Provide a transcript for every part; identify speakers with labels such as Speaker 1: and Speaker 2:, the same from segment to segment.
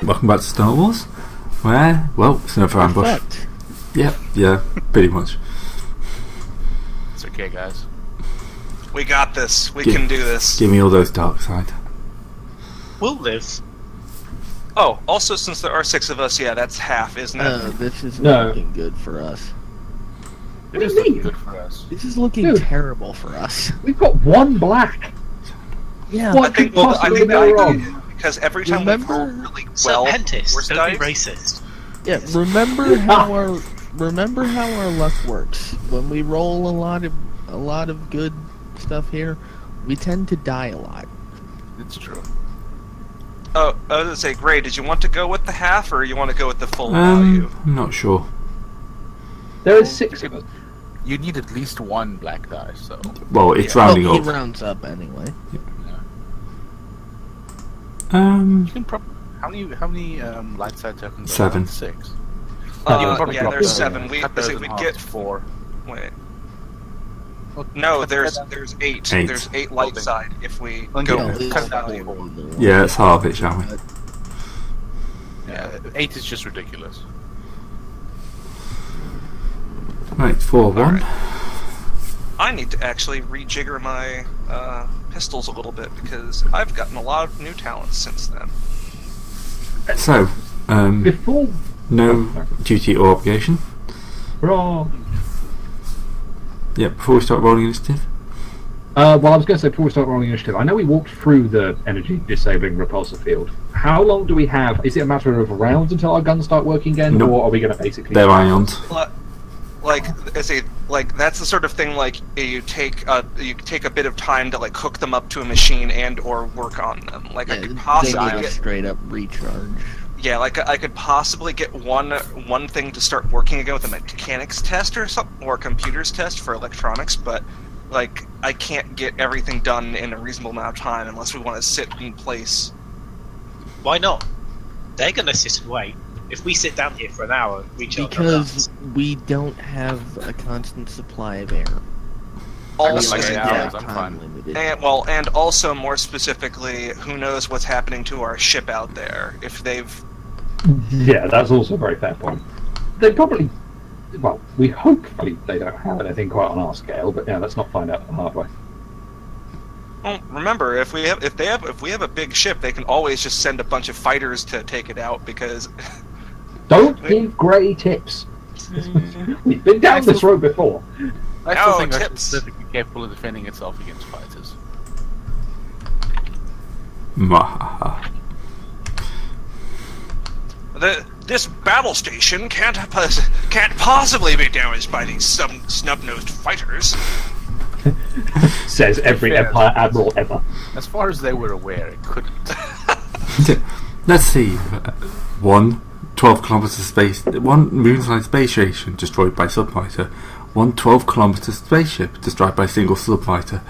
Speaker 1: welcome back to Star Wars, where, well, it's another ambush. Yeah, pretty much.
Speaker 2: It's okay, guys.
Speaker 3: We got this. We can do this.
Speaker 1: Give me all those dark side.
Speaker 4: We'll live.
Speaker 3: Oh, also, since there are 6 of us, yeah, that's half, isn't it?
Speaker 5: This is looking good for us.
Speaker 2: It is looking good for us.
Speaker 5: This is looking terrible for us.
Speaker 6: We've got one black.
Speaker 5: Yeah,
Speaker 6: What
Speaker 3: I think,
Speaker 6: could possibly go wrong?
Speaker 3: because every time we roll really well,
Speaker 4: Pentist, don't be
Speaker 3: dice,
Speaker 4: racist.
Speaker 5: yeah. Remember how our luck works. When we roll a lot of good stuff here, we tend to die a lot.
Speaker 2: It's true.
Speaker 3: Oh, I was gonna say, Gray, did you want to go with the half, or you want to go with the full value?
Speaker 1: I'm not sure.
Speaker 6: There is 6 of us.
Speaker 2: You need at least one black die, so...
Speaker 1: Well, it's rounding
Speaker 5: He
Speaker 1: up.
Speaker 5: rounds up anyway.
Speaker 2: You can how many light side tokens?
Speaker 1: 7.
Speaker 2: 6.
Speaker 3: Yeah, there's 7. We
Speaker 2: cut those in
Speaker 3: we
Speaker 2: half
Speaker 3: get
Speaker 2: to 4.
Speaker 3: Wait. No, there's 8.
Speaker 1: 8.
Speaker 3: There's 8 light side if we
Speaker 2: Well,
Speaker 3: go
Speaker 2: yeah,
Speaker 3: with
Speaker 2: cut
Speaker 3: full
Speaker 2: that
Speaker 3: value.
Speaker 2: one.
Speaker 1: Yeah, let's halve it, shall we?
Speaker 2: Yeah, 8 is just ridiculous.
Speaker 1: Right, 4-1.
Speaker 3: Alright. I need to actually rejigger my pistols a little bit because I've gotten a lot of new talents since then.
Speaker 1: So,
Speaker 6: Before...
Speaker 1: no duty or obligation.
Speaker 6: Hurrah.
Speaker 1: Yeah, before we start rolling initiative.
Speaker 6: Well, I was going to say, before we start rolling initiative, I know we walked through the energy disabling repulsor field. How long do we have? Is it a matter of rounds until our guns start working again,
Speaker 1: No.
Speaker 6: or are we going to basically...
Speaker 1: They're ions.
Speaker 3: That's the sort of thing like you take a bit of time to like hook them up to a machine and or work on them. Like I could
Speaker 5: They
Speaker 3: possibly
Speaker 5: need a
Speaker 3: get
Speaker 5: straight up recharge.
Speaker 3: I could possibly get one thing to start working again with a mechanics test or something, or a computers test for electronics, but like I can't get everything done in a reasonable amount of time unless we want to sit in place.
Speaker 4: Why not? They're gonna sit and wait. If we sit down here for an hour,
Speaker 5: Because we don't have a constant supply of air.
Speaker 3: Also,
Speaker 2: like 8
Speaker 5: Yeah,
Speaker 2: hours, I'm fine.
Speaker 5: limited.
Speaker 3: and also more specifically, who knows what's happening to our ship out there? If they've
Speaker 6: Yeah, that's also a very fair point. They probably... Well, we hopefully they don't have anything quite on our scale, but yeah, let's not find out the hard way.
Speaker 3: Well, remember, if we have a big ship, they can always just send a bunch of fighters to take it out because.
Speaker 6: Don't give Grey tips. We've been down this road before.
Speaker 2: I still
Speaker 3: No,
Speaker 2: think our
Speaker 3: tips.
Speaker 2: ship's perfectly capable of defending itself against fighters.
Speaker 1: Mwahaha.
Speaker 3: This battle station can't possibly be damaged by these snub-nosed fighters.
Speaker 6: Says every
Speaker 2: Fair.
Speaker 6: Empire Admiral ever.
Speaker 2: As far as they were aware, it couldn't.
Speaker 1: Let's see. 1 12-kilometer space. 1 moon-sized space station destroyed by subfighter. 1 12-kilometer spaceship destroyed by single subfighter.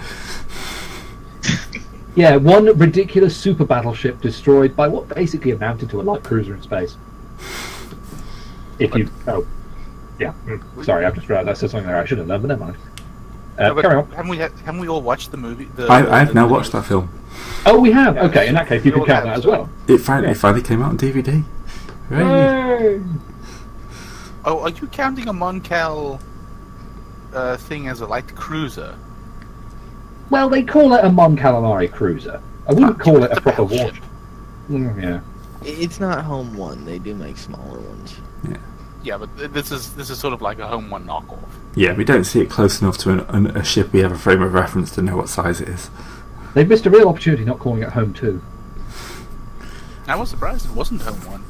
Speaker 6: Yeah, 1 ridiculous super battleship destroyed by what basically amounted to a light cruiser in space. If you... Oh. Yeah. Sorry, I've just realised I said something there I should have done, but never mind. Carry on.
Speaker 2: Haven't we all watched the movie?
Speaker 1: I've now watched that film.
Speaker 6: Oh, we have? Okay, in that case you can count that as well.
Speaker 1: It finally came out on DVD. Hooray.
Speaker 2: Oh, are you counting a Moncal thing as a light cruiser?
Speaker 6: Well, they call it a Mon Calamari cruiser. I wouldn't call it a
Speaker 2: it's a
Speaker 6: proper
Speaker 2: battleship.
Speaker 6: warship. Yeah.
Speaker 5: It's not Home 1. They do make smaller ones.
Speaker 2: Yeah, but this is sort of like a Home 1 knockoff.
Speaker 1: Yeah, we don't see it close enough to a ship we have a frame of reference to know what size it is.
Speaker 6: They've missed a real opportunity not calling it Home 2.
Speaker 2: I was surprised it wasn't Home 1.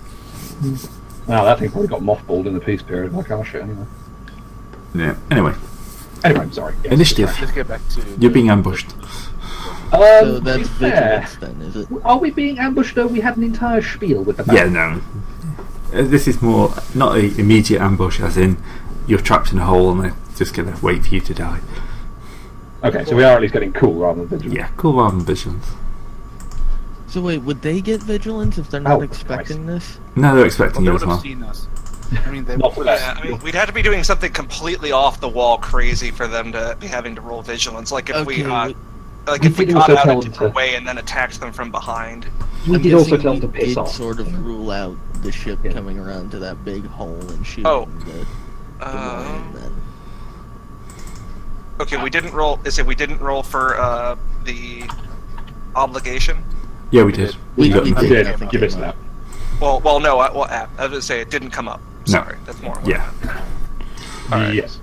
Speaker 6: Well, that thing probably got mothballed in the peace period, like our shit anyway.
Speaker 1: Yeah. Anyway,
Speaker 6: I'm sorry. Yes.
Speaker 1: initiative.
Speaker 2: Let's get back to...
Speaker 1: You're being ambushed.
Speaker 5: So
Speaker 6: To
Speaker 5: that's
Speaker 6: be fair,
Speaker 5: vigilance then, is it?
Speaker 6: are we being ambushed though? We had an entire spiel with the
Speaker 1: Yeah, no. This is more not an immediate ambush, as in you're trapped in a hole and they're just going to wait for you to die.
Speaker 6: Okay, so we are at least getting cool rather than vigilant.
Speaker 1: Yeah, cool rather than vigilance.
Speaker 5: So wait, would they get vigilance if they're not
Speaker 6: Oh,
Speaker 5: expecting this?
Speaker 1: No, they're expecting
Speaker 2: Well,
Speaker 1: you
Speaker 2: they
Speaker 1: as
Speaker 2: would have
Speaker 1: well.
Speaker 2: seen us. I mean, they
Speaker 6: Not
Speaker 2: would
Speaker 6: that.
Speaker 3: Yeah, I mean, we'd have to be doing something completely off the wall, crazy for them to be having to roll vigilance. Like if we
Speaker 5: Okay,
Speaker 3: if we
Speaker 6: could
Speaker 3: got
Speaker 6: also
Speaker 3: out
Speaker 6: tell
Speaker 3: a
Speaker 6: them
Speaker 3: different
Speaker 6: to-
Speaker 3: way and then attacked them from behind.
Speaker 6: We
Speaker 5: I'm
Speaker 6: did also
Speaker 5: guessing
Speaker 6: tell
Speaker 5: we
Speaker 6: them to piss
Speaker 5: did
Speaker 6: off.
Speaker 5: sort of rule out the ship
Speaker 6: Yeah.
Speaker 5: coming around to that big hole and shooting
Speaker 3: Oh.
Speaker 5: the Maureen then.
Speaker 3: Okay, we didn't roll. Is it we didn't roll for the obligation?
Speaker 1: Yeah, we did.
Speaker 5: We
Speaker 1: got-
Speaker 5: did.
Speaker 6: You did.
Speaker 5: nothing
Speaker 6: You missed
Speaker 5: came
Speaker 6: that.
Speaker 5: up.
Speaker 3: Well, no. I was going to say it didn't come up.
Speaker 1: No.
Speaker 3: Sorry, that's more.
Speaker 1: Yeah.
Speaker 3: Alright.
Speaker 6: Yes.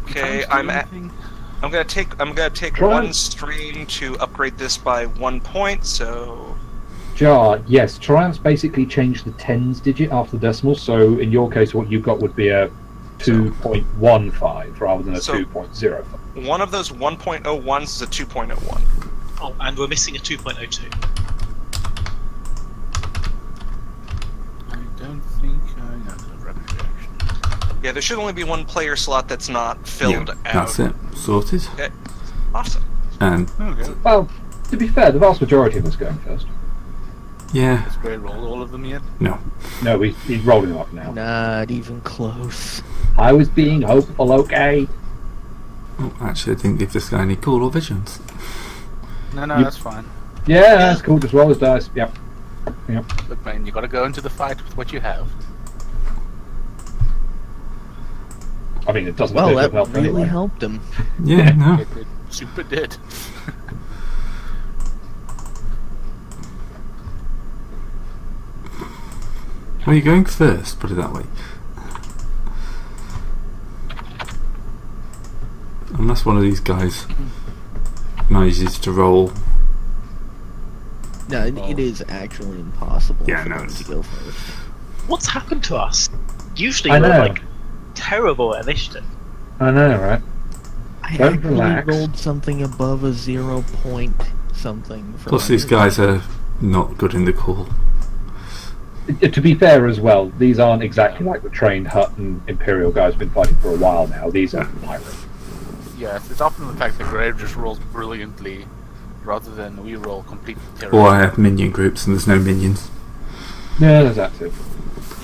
Speaker 3: Okay,
Speaker 2: Can't do anything.
Speaker 3: I'm gonna take
Speaker 6: Try
Speaker 3: one
Speaker 6: and-
Speaker 3: stream to upgrade this by 1 point. So
Speaker 6: Jar, yes. Triumphs basically change the tens digit after the decimal, so in your case, what you've got would be a 2.15 rather than a
Speaker 3: So-
Speaker 6: 2.05.
Speaker 3: one of those 1.01s is a 2.01.
Speaker 4: Oh, and we're missing a 2.02.
Speaker 2: I don't think I know the rubbish reaction.
Speaker 3: Yeah, there should only be one player slot that's not filled
Speaker 1: Yeah,
Speaker 3: out.
Speaker 1: that's it. Sorted.
Speaker 3: Okay, awesome.
Speaker 1: And
Speaker 2: Okay.
Speaker 6: Well, to be fair, the vast majority of us going first.
Speaker 1: yeah,
Speaker 2: Has Gray rolled all of them yet?
Speaker 1: no.
Speaker 6: No, he's rolling them up now.
Speaker 5: Not even close.
Speaker 6: I was being hopeful, okay?
Speaker 1: Oh, actually, I didn't give this guy any cool or visions.
Speaker 2: No,
Speaker 6: You-
Speaker 2: that's fine.
Speaker 6: Yeah, that's cool. Just roll his dice. Yep.
Speaker 2: Look, man, you got to go into the fight with what you have.
Speaker 6: I mean, it doesn't
Speaker 5: Well,
Speaker 6: appear to
Speaker 5: that
Speaker 6: have helped
Speaker 5: really
Speaker 6: anyway.
Speaker 5: helped him.
Speaker 1: Yeah, no.
Speaker 2: It super did.
Speaker 1: Well, you're going first, put it that way. Unless one of these guys manages to roll.
Speaker 5: No, it is actually impossible
Speaker 1: Yeah,
Speaker 5: for
Speaker 1: no,
Speaker 5: them
Speaker 1: it's-
Speaker 5: to go first.
Speaker 4: What's happened to us? Usually
Speaker 6: I
Speaker 4: we're
Speaker 6: know.
Speaker 4: like terrible at initiative.
Speaker 6: I know, right?
Speaker 5: I
Speaker 6: Don't
Speaker 5: actually
Speaker 6: relax.
Speaker 5: rolled something above a 0 point something. For
Speaker 1: Plus,
Speaker 5: my
Speaker 1: these guys are not good in the call.
Speaker 6: To be fair as well, these aren't exactly like the trained Hutt and Imperial guys who've been fighting for a while now. These are pirates.
Speaker 2: Yes, it's often the fact that Gray just rolls brilliantly rather than we roll completely terrible.
Speaker 1: Or I have minion groups and there's no minions.
Speaker 6: Yeah, there's that too.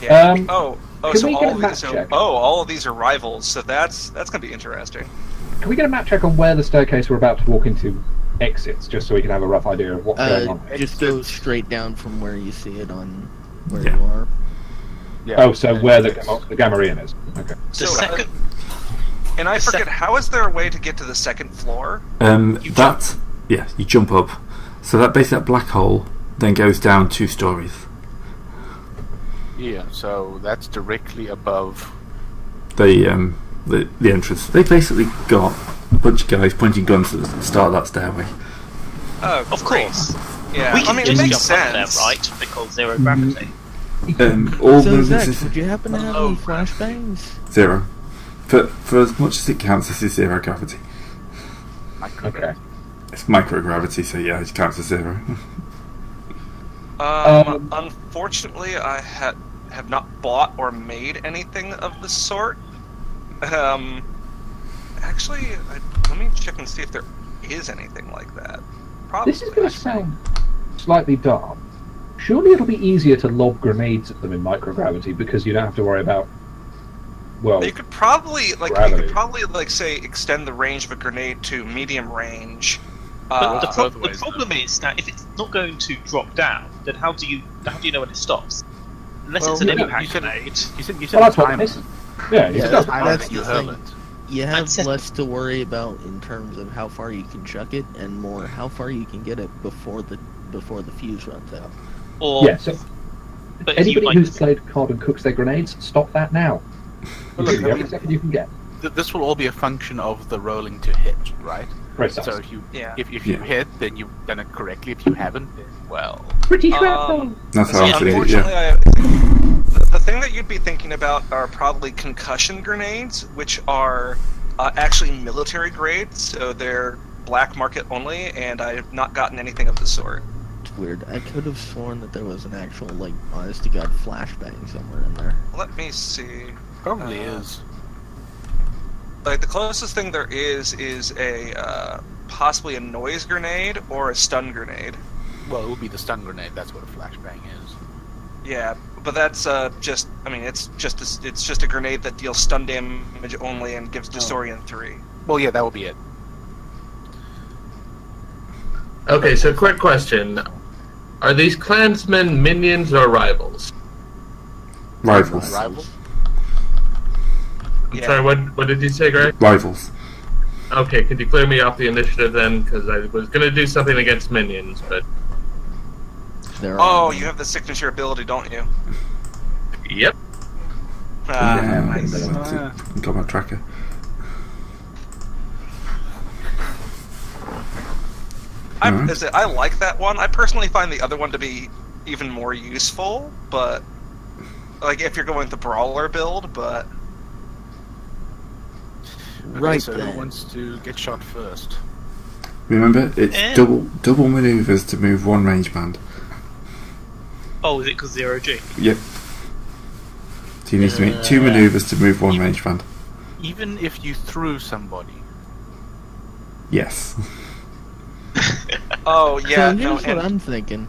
Speaker 3: Yeah.
Speaker 6: Um,
Speaker 3: oh,
Speaker 6: can
Speaker 3: so
Speaker 6: we get
Speaker 3: all
Speaker 6: a
Speaker 3: of
Speaker 6: map
Speaker 3: these are,
Speaker 6: check?
Speaker 3: all of these are rivals. So that's gonna be interesting.
Speaker 6: Can we get a map check on where the staircase we're about to walk into exits, just so we can have a rough idea of what's going on?
Speaker 5: Just go straight down from where you see it on where
Speaker 1: Yeah.
Speaker 5: you are.
Speaker 2: Yeah,
Speaker 6: Oh, so where the
Speaker 2: it's-
Speaker 6: Gamorrean is. Okay.
Speaker 4: The
Speaker 3: So,
Speaker 4: second,
Speaker 3: And I
Speaker 4: The
Speaker 3: forget, how is there a way to get to the second floor?
Speaker 4: You
Speaker 1: That, yeah, you jump up. So that basically that black hole then goes down 2 stories.
Speaker 2: Yeah, so that's directly above.
Speaker 1: The entrance. They basically got a bunch of guys pointing guns at the start of that stairway.
Speaker 3: Oh,
Speaker 4: of
Speaker 3: great.
Speaker 4: course.
Speaker 3: Yeah,
Speaker 4: We can
Speaker 3: I mean,
Speaker 4: just
Speaker 3: it makes
Speaker 4: jump up there,
Speaker 3: sense.
Speaker 4: right? Because zero gravity.
Speaker 1: All
Speaker 5: So
Speaker 1: movements
Speaker 5: Zach,
Speaker 1: is
Speaker 5: would you happen to have
Speaker 3: Oh,
Speaker 5: any flashbangs?
Speaker 1: 0. For as much as it counts, this is 0 gravity.
Speaker 6: Okay.
Speaker 1: It's microgravity, so yeah, it counts as 0.
Speaker 3: Unfortunately, I have not bought or made anything of the sort. Actually, let me check and see if there is anything like that. Probably.
Speaker 6: This is going to sound slightly dumb. Surely it'll be easier to lob grenades at them in microgravity because you don't have to worry about. Well,
Speaker 3: You could probably
Speaker 6: Gravity.
Speaker 3: say extend the range of a grenade to medium range.
Speaker 4: But the,
Speaker 2: both
Speaker 4: the
Speaker 2: ways,
Speaker 4: problem is that if it's not going to drop down, then how do you know when it stops? Unless
Speaker 2: Well,
Speaker 4: it's an
Speaker 2: you
Speaker 4: impact
Speaker 2: said-
Speaker 4: grenade.
Speaker 2: You said
Speaker 6: well, that's what
Speaker 2: time
Speaker 6: it is.
Speaker 2: it.
Speaker 6: Yeah,
Speaker 2: Yeah,
Speaker 6: that's
Speaker 2: time
Speaker 5: that's
Speaker 2: it, you
Speaker 5: the
Speaker 2: hurl
Speaker 5: thing.
Speaker 2: it.
Speaker 5: You have
Speaker 4: That's it.
Speaker 5: less to worry about in terms of how far you can chuck it, and more how far you can get it before the fuse runs out.
Speaker 4: Or
Speaker 6: Yeah, so
Speaker 4: but if you
Speaker 6: anybody
Speaker 4: like,
Speaker 6: who's played COD and cooks their grenades, stop that now.
Speaker 2: Well,
Speaker 6: Give
Speaker 2: look,
Speaker 6: you
Speaker 2: I
Speaker 6: every
Speaker 2: mean-
Speaker 6: second you can get.
Speaker 2: This will all be a function of the rolling to hit, right?
Speaker 6: Precisely.
Speaker 2: So if you
Speaker 3: Yeah.
Speaker 2: if you
Speaker 1: Yeah.
Speaker 2: hit, then you've done it correctly. If you haven't, then well.
Speaker 6: Pretty
Speaker 3: Um,
Speaker 6: shrapnel.
Speaker 1: That's how
Speaker 3: See,
Speaker 1: I'm feeling it,
Speaker 3: unfortunately,
Speaker 1: yeah.
Speaker 3: the thing that you'd be thinking about are probably concussion grenades, which are actually military grade, so they're black market only, and I have not gotten anything of the sort.
Speaker 5: It's weird. I could have sworn that there was an actual, like, honest to god flashbang somewhere in there.
Speaker 3: Let me see.
Speaker 2: Probably
Speaker 3: Uh,
Speaker 2: is.
Speaker 3: Like the closest thing there is a possibly a noise grenade or a stun grenade.
Speaker 2: Well, it would be the stun grenade. That's what a flashbang is.
Speaker 3: Yeah, but that's just. I mean, it's just a grenade that deals stun damage only and gives disorient 3.
Speaker 2: Well, yeah, that would be it.
Speaker 7: Okay, so quick question. Are these clansmen minions or rivals?
Speaker 1: Rivals.
Speaker 2: Rivals?
Speaker 7: I'm
Speaker 3: Yeah.
Speaker 7: sorry, what did you say, Greg?
Speaker 1: Rivals.
Speaker 7: Okay, could you clear me off the initiative then? Because I was going to do something against minions, but...
Speaker 5: There
Speaker 3: Oh,
Speaker 5: are
Speaker 3: you have the signature ability, don't you?
Speaker 7: Yep.
Speaker 3: Ah,
Speaker 1: Yeah,
Speaker 3: nice.
Speaker 1: got my tracker.
Speaker 3: I like that one. I personally find the other one to be even more useful, but like if you're going with the brawler build, but
Speaker 5: right
Speaker 2: so
Speaker 5: then.
Speaker 2: who wants to get shot first?
Speaker 1: Remember, it's double maneuvers to move one range band.
Speaker 4: Oh, is it because 0G?
Speaker 1: Yep. So you need to make 2 maneuvers to move one range band.
Speaker 2: Even if you threw somebody.
Speaker 1: Yes.
Speaker 3: oh yeah,
Speaker 5: So
Speaker 3: no.
Speaker 5: here's what
Speaker 3: And
Speaker 5: I'm thinking.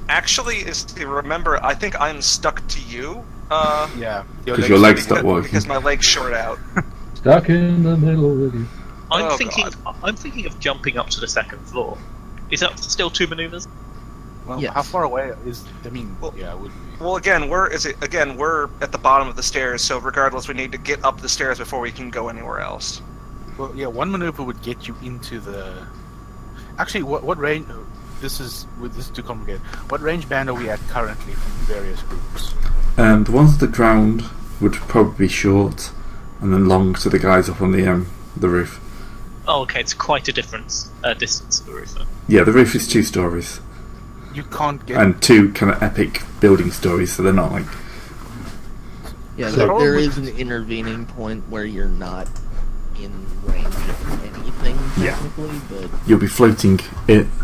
Speaker 3: actually, remember, I think I'm stuck to you.
Speaker 2: Yeah.
Speaker 1: Because your legs stop working.
Speaker 3: Because my legs short out.
Speaker 6: Stuck in the middle with you.
Speaker 4: I'm
Speaker 3: God.
Speaker 4: thinking of jumping up to the second floor. Is that still 2 maneuvers?
Speaker 2: Well,
Speaker 5: Yes.
Speaker 2: how far away is? I mean,
Speaker 3: Well-
Speaker 2: yeah, it would be.
Speaker 3: Well, again, we're at the bottom of the stairs, so regardless, we need to get up the stairs before we can go anywhere else.
Speaker 2: Well, yeah, one maneuver would get you into the. Actually, what range? This is too complicated. What range band are we at currently from various groups?
Speaker 1: The ones at the ground would probably be short, and then long to the guys up on the roof.
Speaker 4: Oh, okay, it's quite a difference distance to the roof. Then.
Speaker 1: Yeah, the roof is 2 stories.
Speaker 2: You can't get.
Speaker 1: And 2 kind of epic building stories, so they're not like...
Speaker 5: Yeah,
Speaker 2: So
Speaker 5: there
Speaker 2: probably-
Speaker 5: is an intervening point where you're not in range of anything
Speaker 1: Yeah.
Speaker 5: technically, but
Speaker 1: You'll be floating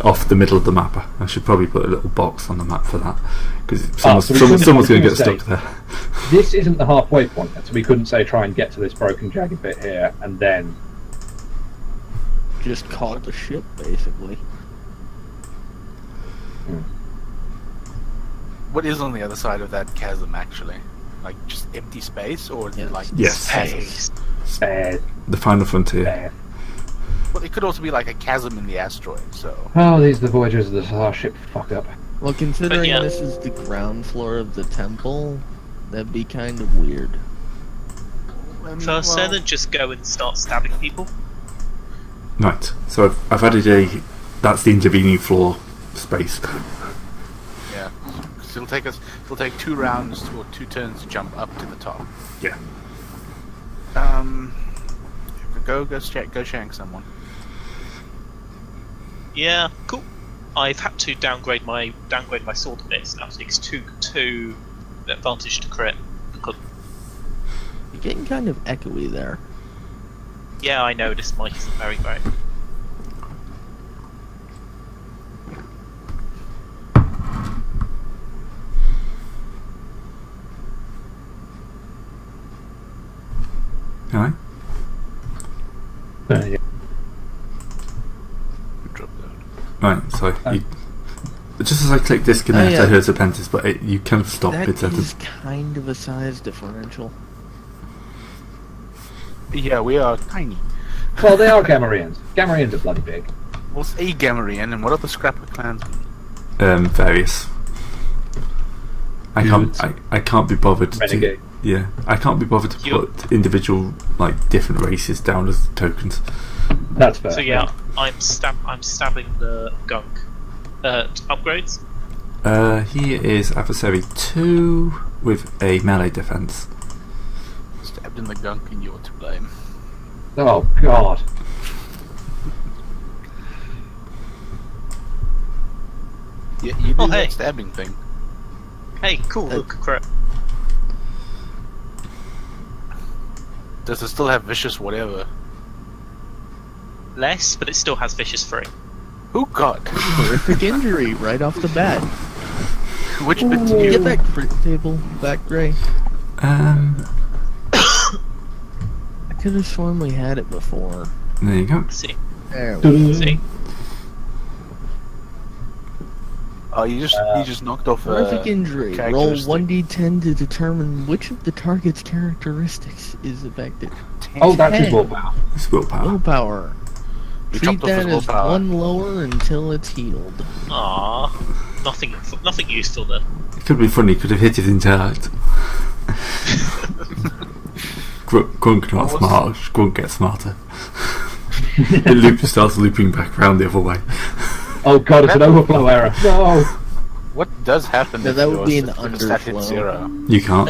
Speaker 1: off the middle of the map. I should probably put a little box on the map for that, because
Speaker 6: so we couldn't-
Speaker 1: someone's going to
Speaker 6: we
Speaker 1: get
Speaker 6: couldn't
Speaker 1: stuck there.
Speaker 6: This isn't the halfway point, then, so we couldn't say try and get to this broken jagged bit here, and then...
Speaker 5: just call the ship basically.
Speaker 2: What is on the other side of that chasm, actually? Like just empty space, or is it like
Speaker 1: Yes.
Speaker 2: chasm?
Speaker 1: The final frontier.
Speaker 6: There.
Speaker 2: Well, it could also be like a chasm in the asteroid. So
Speaker 6: Oh, these are the Voyagers of the Starship fuck up.
Speaker 5: Well, considering
Speaker 4: yeah.
Speaker 5: this is the ground floor of the temple, that'd be kind of weird.
Speaker 4: First, then just go and start stabbing people.
Speaker 1: Right, so I've added that's the intervening floor space.
Speaker 2: yeah, so it'll take 2 rounds or 2 turns to jump up to the top.
Speaker 1: Yeah.
Speaker 2: Go shank someone.
Speaker 4: Yeah, cool. I've had to downgrade my sword a bit. So now it takes 2 advantage to crit.
Speaker 5: You're getting kind of echoey there.
Speaker 4: Yeah, I know this mic isn't very great.
Speaker 1: Alright.
Speaker 6: Yeah.
Speaker 2: Drop down.
Speaker 1: Right, so just as I click disconnect,
Speaker 5: Oh, yeah.
Speaker 1: I heard Serpentis, but you kind of stop
Speaker 5: That
Speaker 1: it.
Speaker 5: is kind of a size differential.
Speaker 2: Yeah, we are tiny.
Speaker 6: Well, they are Gamorreans. Gamorreans are bloody big.
Speaker 2: What's a Gamorrean, and what are the Scrapper clansmen?
Speaker 1: Various. I can't be bothered to.
Speaker 6: Renegade.
Speaker 1: Yeah, I can't be bothered to
Speaker 4: You-
Speaker 1: put individual different races down as tokens.
Speaker 6: That's fair.
Speaker 4: So yeah, I'm stabbing the gunk. Upgrades.
Speaker 1: He is adversary 2 with a melee defense.
Speaker 2: Stabbed in the gunk, and you're to blame.
Speaker 6: Oh, God.
Speaker 2: Yeah, you do
Speaker 4: Oh,
Speaker 2: that
Speaker 4: hey.
Speaker 2: stabbing thing.
Speaker 4: Hey, cool. Look, crit.
Speaker 2: Does it still have vicious whatever?
Speaker 4: Less, but it still has vicious 3.
Speaker 2: Oh God!
Speaker 5: Horrific injury right off the bat.
Speaker 2: Which bit do you?
Speaker 5: Get that crit table back, Gray. I could have sworn we had it before.
Speaker 1: There you go.
Speaker 4: See,
Speaker 5: There we
Speaker 4: see.
Speaker 2: Oh, you just knocked off.
Speaker 5: Horrific injury. Roll
Speaker 2: characteristic.
Speaker 5: 1d10 to determine which of the target's characteristics is affected.
Speaker 6: Oh, that's his
Speaker 5: 10.
Speaker 6: willpower.
Speaker 1: It's willpower.
Speaker 5: Willpower.
Speaker 2: You
Speaker 5: Treat
Speaker 2: chopped off his
Speaker 5: that as
Speaker 2: willpower.
Speaker 5: 1 lower until it's healed.
Speaker 4: Aww. Nothing useful then.
Speaker 1: It could be funny. Could have hit his intellect. Grunk not smart. Grunk gets smarter. It starts looping back around the other way.
Speaker 6: Oh god, it's an overflow error. No.
Speaker 2: What does happen?
Speaker 5: No,
Speaker 2: if
Speaker 5: that would be an
Speaker 2: your stat hits
Speaker 5: underflow.
Speaker 2: 0?
Speaker 1: You can't.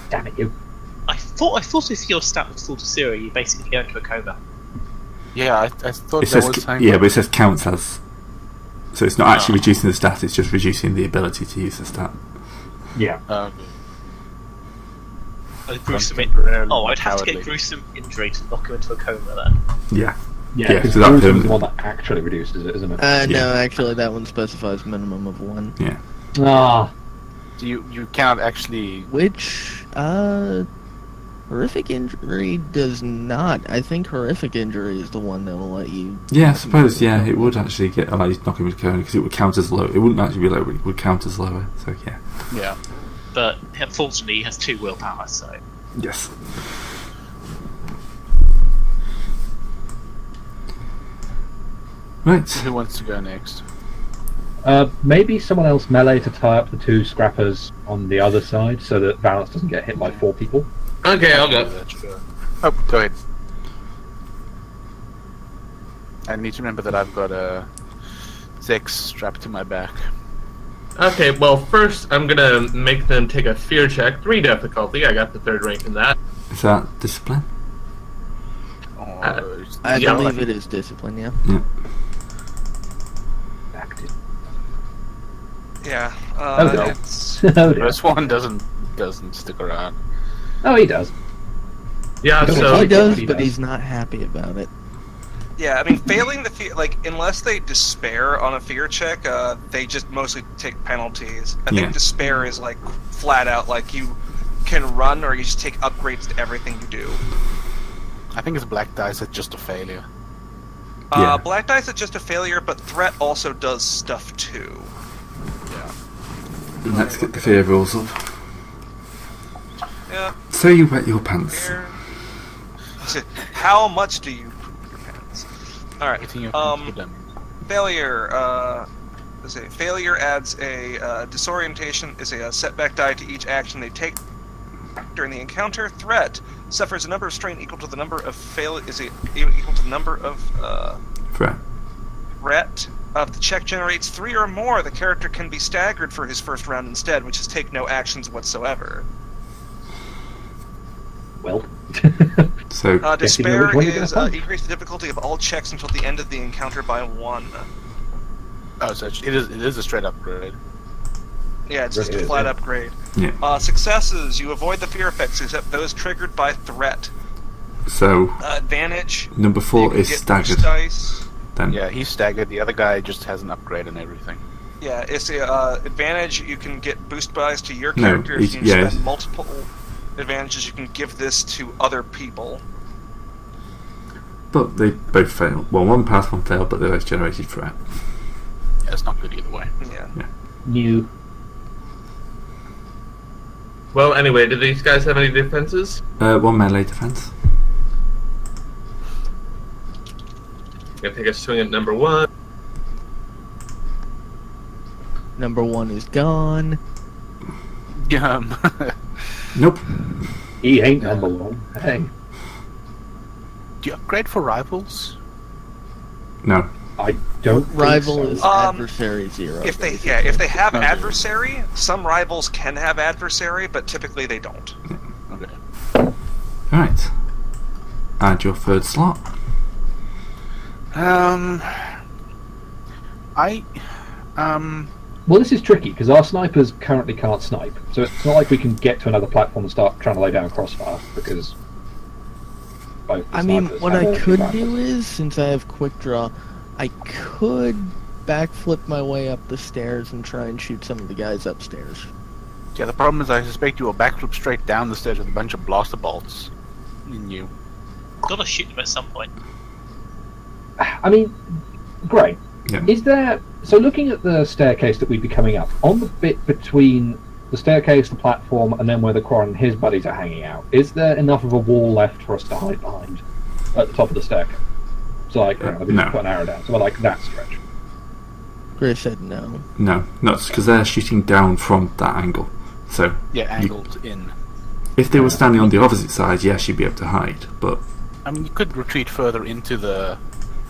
Speaker 6: Damn it, you.
Speaker 4: I thought if your stat was full to 0, you basically go into a coma.
Speaker 2: Yeah, I thought
Speaker 1: It
Speaker 2: there
Speaker 1: says
Speaker 2: was time.
Speaker 1: but it says counts as. So it's not actually reducing the stat. It's just reducing the ability to use the stat.
Speaker 6: Yeah.
Speaker 4: A gruesome
Speaker 2: Temporarily
Speaker 4: I'd have to
Speaker 2: cowardly.
Speaker 4: get gruesome injury to knock him into a coma then.
Speaker 1: Yeah.
Speaker 6: Yeah,
Speaker 1: Yeah,
Speaker 6: because
Speaker 1: so that
Speaker 6: the
Speaker 1: permanent-
Speaker 6: one that actually reduces it, isn't it?
Speaker 5: No, actually, that one specifies minimum of 1.
Speaker 1: Yeah.
Speaker 6: Ah.
Speaker 2: You cannot actually.
Speaker 5: Which, horrific injury does not. I think horrific injury is the one that will let you.
Speaker 1: Yeah, I suppose. Yeah, it would actually allow you to knock him into coma because it would count as low. It wouldn't actually be low, but it would count as lower. So yeah.
Speaker 2: Yeah.
Speaker 4: But unfortunately, he has 2 willpower, so.
Speaker 1: Yes. Right.
Speaker 2: Who wants to go next?
Speaker 6: Maybe someone else melee to tie up the 2 scrappers on the other side so that Valance doesn't get hit by 4 people.
Speaker 7: Okay, I'll go.
Speaker 2: Oh, go ahead. I need to remember that I've got a Zex strapped to my back.
Speaker 7: Okay, well, first I'm gonna make them take a fear check, 3 difficulty. I got the 3rd rank in that.
Speaker 1: Is that discipline?
Speaker 5: I
Speaker 7: Yeah,
Speaker 5: believe
Speaker 7: like-
Speaker 5: it is discipline, yeah.
Speaker 6: Active.
Speaker 3: Yeah.
Speaker 6: Oh, dear.
Speaker 3: It's,
Speaker 6: Oh, dear.
Speaker 2: This one doesn't stick around.
Speaker 6: Oh, he does.
Speaker 7: Yeah,
Speaker 6: He
Speaker 7: so
Speaker 5: He does,
Speaker 6: he
Speaker 5: but
Speaker 6: does.
Speaker 5: he's not happy about it.
Speaker 3: yeah, I mean, failing the fear, like, unless they despair on a fear check, they just mostly take penalties. I
Speaker 1: Yeah.
Speaker 3: think despair is, like, flat out, like, you can run or you just take upgrades to everything you do.
Speaker 2: I think it's black dice. It's just a failure.
Speaker 1: Yeah.
Speaker 3: Black dice is just a failure, but threat also does stuff too.
Speaker 1: Let's get the fear rules up.
Speaker 3: Yeah.
Speaker 1: So you wet your pants.
Speaker 3: Fear. How much do you poop your pants? All right.
Speaker 2: Hitting your pants with them.
Speaker 3: Failure. Let's see. Failure adds a disorientation is a setback die to each action they take during the encounter. Threat suffers a number of strain equal to the number of equal to the number of
Speaker 1: Threat.
Speaker 3: threat. If the check generates 3 or more, the character can be staggered for his first round instead, which is take no actions whatsoever.
Speaker 6: Well.
Speaker 1: So
Speaker 6: Guess you know
Speaker 3: Despair
Speaker 6: which one you're
Speaker 3: is
Speaker 6: gonna punch.
Speaker 3: increase the difficulty of all checks until the end of the encounter by 1.
Speaker 2: Oh, so it is a straight upgrade.
Speaker 3: Yeah, it's just
Speaker 6: It
Speaker 3: a
Speaker 6: is,
Speaker 3: flat
Speaker 6: yeah.
Speaker 3: upgrade.
Speaker 1: yeah.
Speaker 3: Successes, you avoid the fear effects except those triggered by threat.
Speaker 1: So
Speaker 3: Advantage,
Speaker 1: number
Speaker 3: you
Speaker 1: 4
Speaker 3: can
Speaker 1: is
Speaker 3: get
Speaker 1: staggered.
Speaker 3: boost dice.
Speaker 1: Then
Speaker 2: Yeah, he's staggered. The other guy just has an upgrade and everything.
Speaker 3: Yeah, it's a advantage. You can get boost dice to your
Speaker 1: No,
Speaker 3: character. If you
Speaker 1: yeah,
Speaker 3: spend
Speaker 1: it's-
Speaker 3: multiple advantages, you can give this to other people.
Speaker 1: but they both fail. Well, one passed, one failed, but they both generated threat.
Speaker 2: Yeah, it's not good either way.
Speaker 3: Yeah.
Speaker 6: New.
Speaker 7: well, anyway, do these guys have any defenses?
Speaker 1: 1 melee defense.
Speaker 7: Gonna take a swing at number 1.
Speaker 5: Number 1 is gone.
Speaker 1: Nope.
Speaker 6: He ain't number 1. Hey.
Speaker 2: Do you upgrade for rivals?
Speaker 1: No.
Speaker 6: I don't think
Speaker 5: Rival
Speaker 6: so.
Speaker 5: is
Speaker 3: Um,
Speaker 5: adversary 0.
Speaker 3: If they have
Speaker 2: Okay.
Speaker 3: adversary, some rivals can have adversary, but typically they don't.
Speaker 2: Okay.
Speaker 1: Alright. Add your 3rd slot.
Speaker 6: Well, this is tricky because our snipers currently can't snipe, so it's not like we can get to another platform and start trying to lay down crossfire because. both the
Speaker 5: I mean,
Speaker 6: snipers
Speaker 5: what
Speaker 6: have
Speaker 5: I
Speaker 6: already
Speaker 5: could
Speaker 6: rifles.
Speaker 5: do is, since I have quick draw, I could backflip my way up the stairs and try and shoot some of the guys upstairs.
Speaker 2: Yeah, the problem is I suspect you will backflip straight down the stairs with a bunch of blaster bolts in you.
Speaker 4: Gotta shoot them at some point.
Speaker 6: I mean, great.
Speaker 1: Yeah.
Speaker 6: Is there so looking at the staircase that we'd be coming up on the bit between the staircase, the platform, and then where the Quarren and his buddies are hanging out? Is there enough of a wall left for us to hide behind at the top of the staircase? So, like, we
Speaker 1: No.
Speaker 6: just put an arrow down. So, like that stretch.
Speaker 5: Gray said no.
Speaker 1: No, not because they're shooting down from that angle. So
Speaker 2: Yeah, angled in.
Speaker 1: if they were standing on the opposite side, yes, you'd be able to hide. But
Speaker 2: I mean, you could retreat further into the.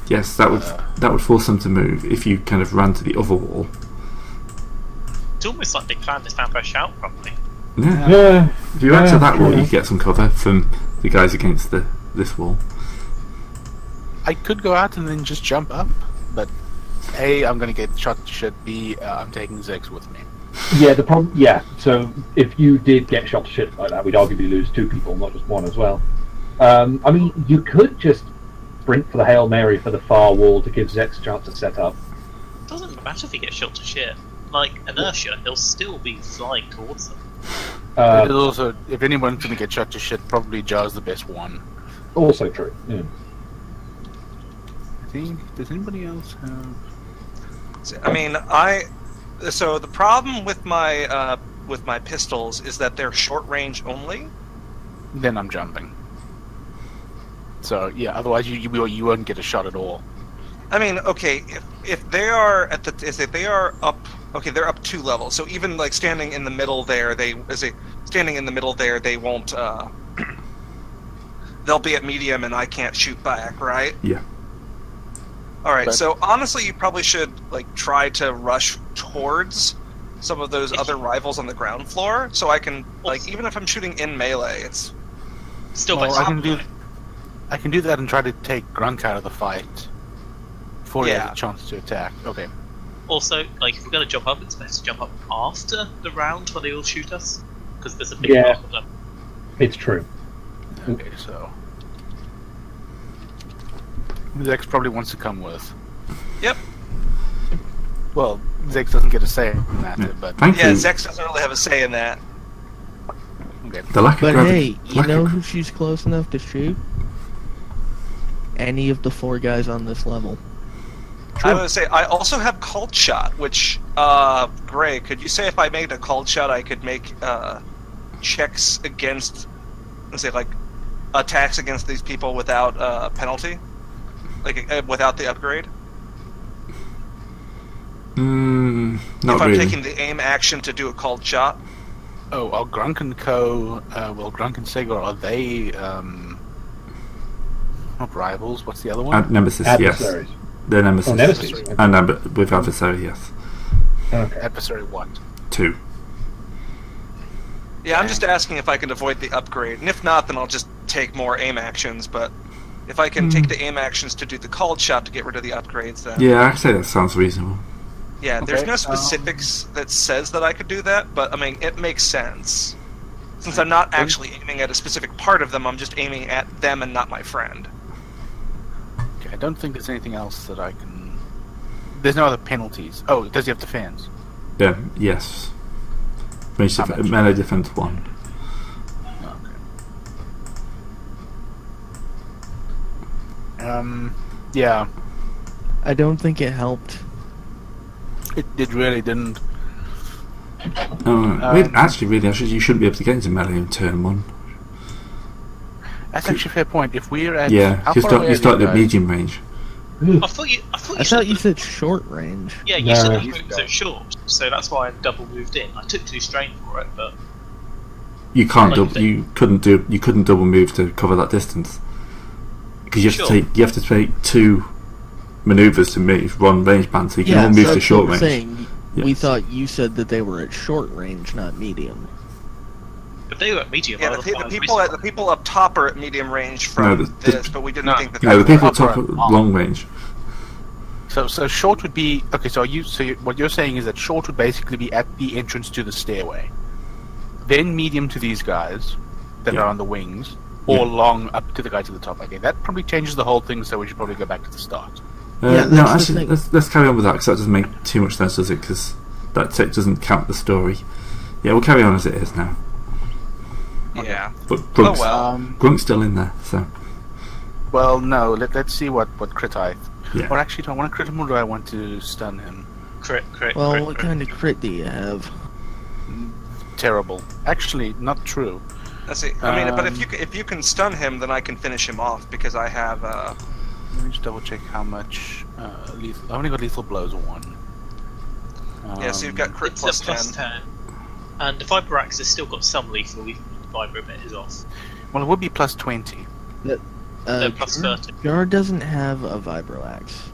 Speaker 1: yes, that would force them to move if you kind of ran to the other wall.
Speaker 4: It's almost like they planned this ambush out properly.
Speaker 1: Yeah.
Speaker 6: Yeah.
Speaker 1: If you ran to that wall,
Speaker 6: true.
Speaker 1: you get some cover from the guys against this wall.
Speaker 2: I could go out and then just jump up, but A, I'm gonna get shot to shit. B, I'm taking Zex with me.
Speaker 6: Yeah, the problem. Yeah, so if you did get shot to shit like that, we'd arguably lose 2 people, not just 1 as well. I mean, you could just sprint for the Hail Mary for the far wall to give Zex a chance to set up.
Speaker 4: It doesn't matter if he gets shot to shit. Like inertia, he'll still be flying towards them.
Speaker 2: It is also, if anyone's gonna get shot to shit, probably Jar's the best one.
Speaker 6: Also true. Yeah.
Speaker 2: I think. Does anybody else have?
Speaker 3: I mean, so the problem with my pistols is that they're short range only.
Speaker 2: Then I'm jumping. So yeah, otherwise you won't get a shot at all.
Speaker 3: I mean, okay, if they are if they are up, okay, they're up 2 levels. So even like standing in the middle there, they won't. They'll be at medium, and I can't shoot back, right?
Speaker 1: Yeah.
Speaker 3: All right.
Speaker 2: But-
Speaker 3: So honestly, you probably should like try to rush towards some of those other rivals on the ground floor, so I can like even if I'm shooting in melee, it's
Speaker 4: Still
Speaker 2: Well,
Speaker 4: better.
Speaker 2: I can do that and try to take Grunk out of the fight before he has
Speaker 3: Yeah.
Speaker 2: a chance to attack. Okay.
Speaker 4: Also, like if we're gonna jump up, it's best to jump up after the round where they all shoot us, because there's a big
Speaker 6: Yeah.
Speaker 4: part of them.
Speaker 6: It's true.
Speaker 2: Okay, so Zex probably wants to come with.
Speaker 3: Yep.
Speaker 2: Well, Zex doesn't get a say in that,
Speaker 1: Yeah.
Speaker 2: but
Speaker 3: Yeah,
Speaker 1: Thankfully,
Speaker 3: Zex doesn't really have a say in that.
Speaker 2: okay.
Speaker 1: the lack of
Speaker 5: But
Speaker 1: gravity.
Speaker 5: hey, you know who she's close enough to shoot? Any of the 4 guys on this level.
Speaker 3: I would say I also have called shot, which Gray, could you say if I made a called shot, I could make checks against, let's say like attacks against these people without penalty, like without the upgrade.
Speaker 1: Not
Speaker 3: if I'm
Speaker 1: really.
Speaker 3: taking the aim action to do a called shot.
Speaker 2: Oh, are Grunk and Co. Grunk and Segor, are they not rivals? What's the other one?
Speaker 1: And Nemesis, yes.
Speaker 6: Adversaries.
Speaker 1: They're Nemesis.
Speaker 6: Oh, Nemesis.
Speaker 1: And with adversary, yes.
Speaker 6: Okay.
Speaker 2: Adversary what?
Speaker 1: 2.
Speaker 3: Yeah, I'm just asking if I can avoid the upgrade, and if not, then I'll just take more aim actions. But if I can take the aim actions to do the called shot to get rid of the upgrades, then
Speaker 1: Yeah, I'd say that sounds reasonable.
Speaker 3: yeah, there's
Speaker 2: Okay,
Speaker 3: no specifics that says that I could do that, but I mean, it makes sense. Since I'm not actually aiming at a specific part of them, I'm just aiming at them and not my friend.
Speaker 2: Okay, I don't think there's anything else that I can. There's no other penalties. Oh, does he have defense?
Speaker 1: Yeah, yes.
Speaker 2: How much?
Speaker 1: Melee defense 1.
Speaker 2: Okay. Yeah,
Speaker 5: I don't think it helped.
Speaker 2: it really didn't.
Speaker 1: Really, you shouldn't be able to get into melee in turn 1.
Speaker 2: That's actually a fair point. If we're at
Speaker 1: Yeah,
Speaker 2: how
Speaker 1: you
Speaker 2: far
Speaker 1: start,
Speaker 2: away
Speaker 1: you
Speaker 2: are
Speaker 1: start
Speaker 2: these
Speaker 1: at
Speaker 2: guys?
Speaker 1: medium range.
Speaker 4: I thought you
Speaker 5: You said short range.
Speaker 4: Yeah, you
Speaker 6: No.
Speaker 4: said you moved so short, so that's why I double moved in. I took 2 strain for it, but
Speaker 1: You can't
Speaker 4: Like
Speaker 1: double. You couldn't double move to cover that distance because you have to take 2 maneuvers to move one range band, so you can only move to
Speaker 5: that's
Speaker 1: short
Speaker 5: what I'm
Speaker 1: range.
Speaker 5: saying.
Speaker 1: Yes.
Speaker 5: We thought you said that they were at short range, not medium.
Speaker 4: if they were at medium,
Speaker 3: Yeah,
Speaker 4: I
Speaker 3: the,
Speaker 4: would
Speaker 3: pe-
Speaker 4: have
Speaker 3: the people at the people up top are at medium range from
Speaker 1: No, the-
Speaker 3: this, but we didn't
Speaker 2: No,
Speaker 3: think that.
Speaker 1: No, the people top
Speaker 2: upper
Speaker 1: are
Speaker 2: and long.
Speaker 1: long range.
Speaker 2: So short would be okay. What you're saying is that short would basically be at the entrance to the stairway, then medium to these guys that
Speaker 1: Yeah.
Speaker 2: are on the wings, or
Speaker 1: Yeah.
Speaker 2: long up to the guys at the top. Okay, that probably changes the whole thing. So we should probably go back to the start.
Speaker 5: Yeah,
Speaker 1: No,
Speaker 5: that's the
Speaker 1: actually,
Speaker 5: thing.
Speaker 1: let's carry on with that because that doesn't make too much sense, does it? Because that doesn't count the story. Yeah, we'll carry on as it is now.
Speaker 3: Yeah.
Speaker 1: But
Speaker 3: Oh
Speaker 1: Grunk's,
Speaker 3: well.
Speaker 1: Grunk's still in there, so
Speaker 2: Well, no. Let's see what crit I.
Speaker 1: yeah.
Speaker 2: Or actually, do I want to crit him or do I want to stun him?
Speaker 4: crit.
Speaker 5: Well,
Speaker 4: crit,
Speaker 5: what
Speaker 4: crit.
Speaker 5: kind of crit do you have?
Speaker 2: Terrible. Actually, not true.
Speaker 3: Let's see. I mean, but
Speaker 2: Um,
Speaker 3: if you can stun him, then I can finish him off because I have.
Speaker 2: Let me just double check how much lethal. I've only got lethal blows 1.
Speaker 3: Yeah, so you've got crit
Speaker 4: It's
Speaker 3: plus
Speaker 4: a plus
Speaker 3: 10.
Speaker 4: 10. And the Vibro Axe has still got some lethal, even when the Vibro bit is off.
Speaker 2: Well, it would be plus 20.
Speaker 4: No, plus 30.
Speaker 5: Jar doesn't have a vibro axe.